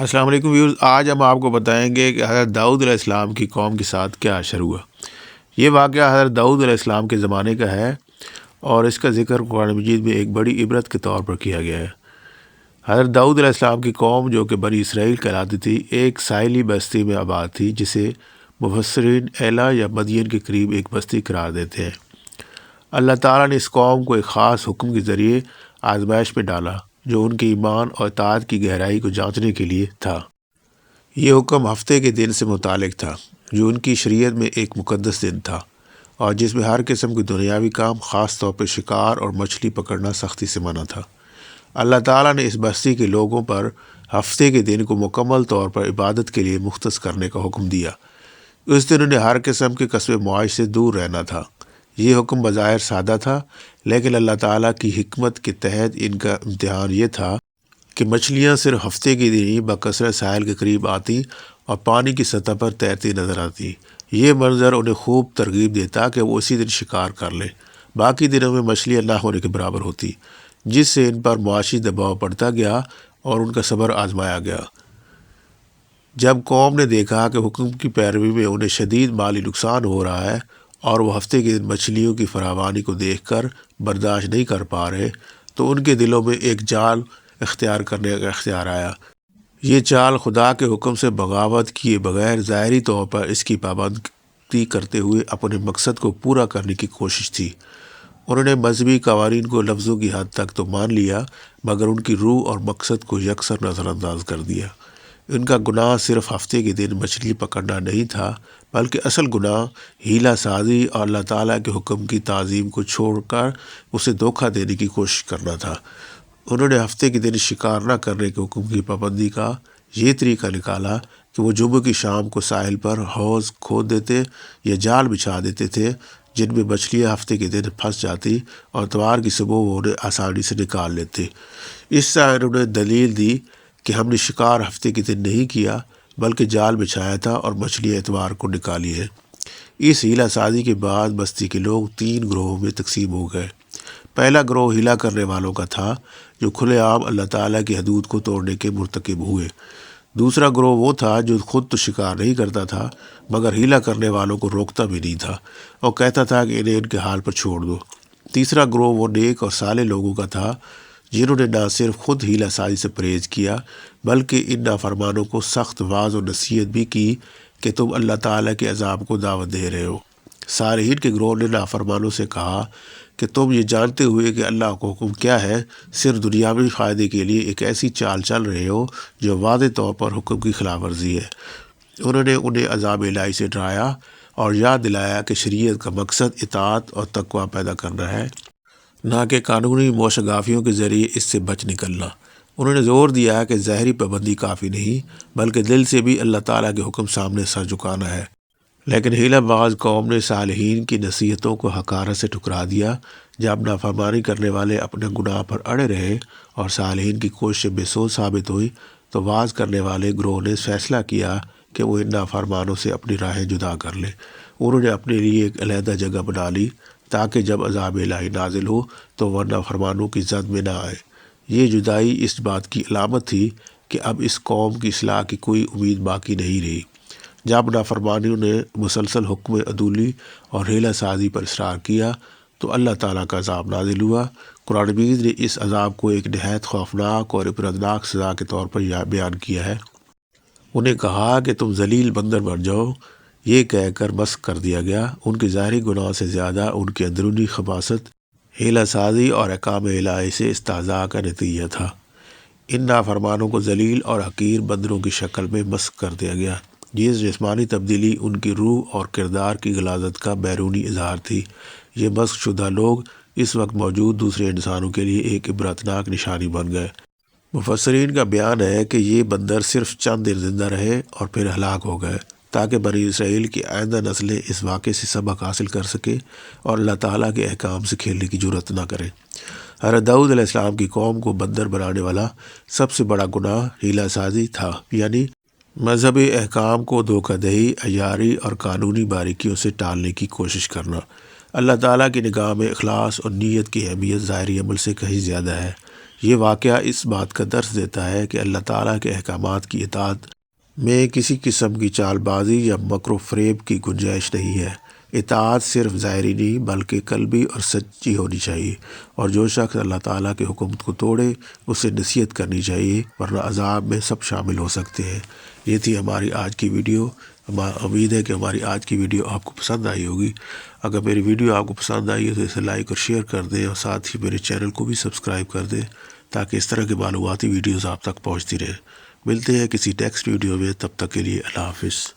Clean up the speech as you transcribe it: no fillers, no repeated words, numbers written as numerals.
السلام علیکم ویورز، آج ہم آپ کو بتائیں گے کہ حضرت داؤد علیہ السلام کی قوم کے ساتھ کیا اشر ہوا۔ یہ واقعہ حضرت داؤد علیہ السلام کے زمانے کا ہے اور اس کا ذکر قرآن مجید میں ایک بڑی عبرت کے طور پر کیا گیا ہے۔ حضرت داؤد علیہ السلام کی قوم جو کہ بنی اسرائیل کہلاتی تھی، ایک ساحلی بستی میں آباد تھی جسے مفسرین ایلا یا مدین کے قریب ایک بستی قرار دیتے ہیں۔ اللہ تعالیٰ نے اس قوم کو ایک خاص حکم کے ذریعے آزمائش میں ڈالا جو ان کے ایمان اور اطاعت کی گہرائی کو جانچنے کے لیے تھا۔ یہ حکم ہفتے کے دن سے متعلق تھا جو ان کی شریعت میں ایک مقدس دن تھا اور جس میں ہر قسم کے دنیاوی کام، خاص طور پر شکار اور مچھلی پکڑنا، سختی سے منع تھا۔ اللہ تعالیٰ نے اس بستی کے لوگوں پر ہفتے کے دن کو مکمل طور پر عبادت کے لیے مختص کرنے کا حکم دیا۔ اس دن انہیں ہر قسم کے کسب معاش سے دور رہنا تھا۔ یہ حکم بظاہر سادہ تھا، لیکن اللہ تعالیٰ کی حکمت کے تحت ان کا امتحان یہ تھا کہ مچھلیاں صرف ہفتے کے دن ہی بکثرت ساحل کے قریب آتی اور پانی کی سطح پر تیرتی نظر آتی۔ یہ منظر انہیں خوب ترغیب دیتا کہ وہ اسی دن شکار کر لیں۔ باقی دنوں میں مچھلیاں نہ ہونے کے برابر ہوتی، جس سے ان پر معاشی دباؤ پڑتا گیا اور ان کا صبر آزمایا گیا۔ جب قوم نے دیکھا کہ حکم کی پیروی میں انہیں شدید مالی نقصان ہو رہا ہے اور وہ ہفتے کے دن مچھلیوں کی فراوانی کو دیکھ کر برداشت نہیں کر پا رہے، تو ان کے دلوں میں ایک چال اختیار کرنے کا اختیار آیا۔ یہ چال خدا کے حکم سے بغاوت کیے بغیر ظاہری طور پر اس کی پابندی کرتے ہوئے اپنے مقصد کو پورا کرنے کی کوشش تھی۔ انہوں نے مذہبی قوانین کو لفظوں کی حد تک تو مان لیا، مگر ان کی روح اور مقصد کو یکسر نظر انداز کر دیا۔ ان کا گناہ صرف ہفتے کے دن مچھلی پکڑنا نہیں تھا، بلکہ اصل گناہ ہیلہ سازی اور اللہ تعالیٰ کے حکم کی تعظیم کو چھوڑ کر اسے دھوکہ دینے کی کوشش کرنا تھا۔ انہوں نے ہفتے کے دن شکار نہ کرنے کے حکم کی پابندی کا یہ طریقہ نکالا کہ وہ جمعہ کی شام کو ساحل پر حوض کھود دیتے یا جال بچھا دیتے تھے جن میں مچھلیاں ہفتے کے دن پھنس جاتی اور اتوار کی صبح وہ انہیں آسانی سے نکال لیتے۔ اس سے انہوں نے دلیل دی کہ ہم نے شکار ہفتے کے دن نہیں کیا بلکہ جال بچھایا تھا اور مچھلیاں اتوار کو نکالی ہیں۔ اس ہیلہ سازی کے بعد بستی کے لوگ 3 گروہوں میں تقسیم ہو گئے۔ پہلا گروہ ہیلہ کرنے والوں کا تھا جو کھلے عام اللہ تعالیٰ کی حدود کو توڑنے کے مرتکب ہوئے۔ دوسرا گروہ وہ تھا جو خود تو شکار نہیں کرتا تھا مگر ہیلہ کرنے والوں کو روکتا بھی نہیں تھا اور کہتا تھا کہ انہیں ان کے حال پر چھوڑ دو۔ تیسرا گروہ وہ نیک اور صالح لوگوں کا تھا جنہوں نے نہ صرف خود ہیلہ سازی سے پرہیز کیا بلکہ ان نافرمانوں کو سخت واعظ و نصیحت بھی کی کہ تم اللہ تعالیٰ کے عذاب کو دعوت دے رہے ہو۔ صالحین کے گروہ نے نافرمانوں سے کہا کہ تم یہ جانتے ہوئے کہ اللہ کا حکم کیا ہے، صرف دنیاوی فائدے کے لیے ایک ایسی چال چل رہے ہو جو واضح طور پر حکم کی خلاف ورزی ہے۔ انہوں نے انہیں عذاب الہی سے ڈرایا اور یاد دلایا کہ شریعت کا مقصد اطاعت اور تقوی پیدا کرنا ہے، نہ کہ قانونی موشگافیوں کے ذریعے اس سے بچ نکلنا۔ انہوں نے زور دیا کہ ظاہری پابندی کافی نہیں بلکہ دل سے بھی اللہ تعالیٰ کے حکم سامنے سر جھکانا ہے۔ لیکن ہیلہ باز قوم نے صالحین کی نصیحتوں کو حقارت سے ٹھکرا دیا۔ جب نافرمانی کرنے والے اپنے گناہ پر اڑے رہے اور صالحین کی کوششیں بے سود ثابت ہوئی تو واعظ کرنے والے گروہ نے فیصلہ کیا کہ وہ ان نافرمانوں سے اپنی راہیں جدا کر لیں۔ انہوں نے اپنے لیے ایک علیحدہ جگہ بنا لی تاکہ جب عذاب الہی نازل ہو تو وہ نافرمانوں کی زد میں نہ آئے۔ یہ جدائی اس بات کی علامت تھی کہ اب اس قوم کی اصلاح کی کوئی امید باقی نہیں رہی۔ جب نافرمانیوں نے مسلسل حکم عدولی اور ہیلہ سازی پر اصرار کیا تو اللہ تعالیٰ کا عذاب نازل ہوا۔ قرآن مجید نے اس عذاب کو ایک نہایت خوفناک اور عبرتناک سزا کے طور پر بیان کیا ہے۔ انہیں کہا کہ تم ذلیل بندر بن جاؤ، یہ کہہ کر مسخ کر دیا گیا۔ ان کے ظاہری گناہ سے زیادہ ان کی اندرونی خباثت، ہیلہ سازی اور احکام الہی سے استہزاء کا نتیجہ تھا۔ ان نافرمانوں کو ذلیل اور حقیر بندروں کی شکل میں مسخ کر دیا گیا۔ یہ جسمانی تبدیلی ان کی روح اور کردار کی غلاظت کا بیرونی اظہار تھی۔ یہ مسخ شدہ لوگ اس وقت موجود دوسرے انسانوں کے لیے ایک عبرتناک نشانی بن گئے۔ مفسرین کا بیان ہے کہ یہ بندر صرف چند دن زندہ رہے اور پھر ہلاک ہو گئے تاکہ بنی اسرائیل کی آئندہ نسلیں اس واقعے سے سبق حاصل کر سکیں اور اللہ تعالیٰ کے احکام سے کھیلنے کی جرات نہ کریں۔ حضرت داؤد علیہ السلام کی قوم کو بندر بنانے والا سب سے بڑا گناہ ہیلہ سازی تھا، یعنی مذہبی احکام کو دھوکہ دہی، عیاری اور قانونی باریکیوں سے ٹالنے کی کوشش کرنا۔ اللہ تعالیٰ کی نگاہ میں اخلاص اور نیت کی اہمیت ظاہری عمل سے کہیں زیادہ ہے۔ یہ واقعہ اس بات کا درس دیتا ہے کہ اللہ تعالیٰ کے احکامات کی اطاعت میں کسی قسم کی چال بازی یا مکر و فریب کی گنجائش نہیں ہے۔ اطاعت صرف ظاہری نہیں بلکہ قلبی اور سچی ہونی چاہیے، اور جو شخص اللہ تعالیٰ کے حکم کو توڑے اسے نصیحت کرنی چاہیے، ورنہ عذاب میں سب شامل ہو سکتے ہیں۔ یہ تھی ہماری آج کی ویڈیو۔ امید ہے کہ ہماری آج کی ویڈیو آپ کو پسند آئی ہوگی۔ اگر میری ویڈیو آپ کو پسند آئی ہے تو اسے لائک اور شیئر کر دیں، اور ساتھ ہی میرے چینل کو بھی سبسکرائب کر دیں تاکہ اس طرح کی معلوماتی ویڈیوز آپ تک پہنچتی رہیں۔ ملتے ہیں کسی نیکسٹ ویڈیو میں، تب تک کے لیے اللہ حافظ۔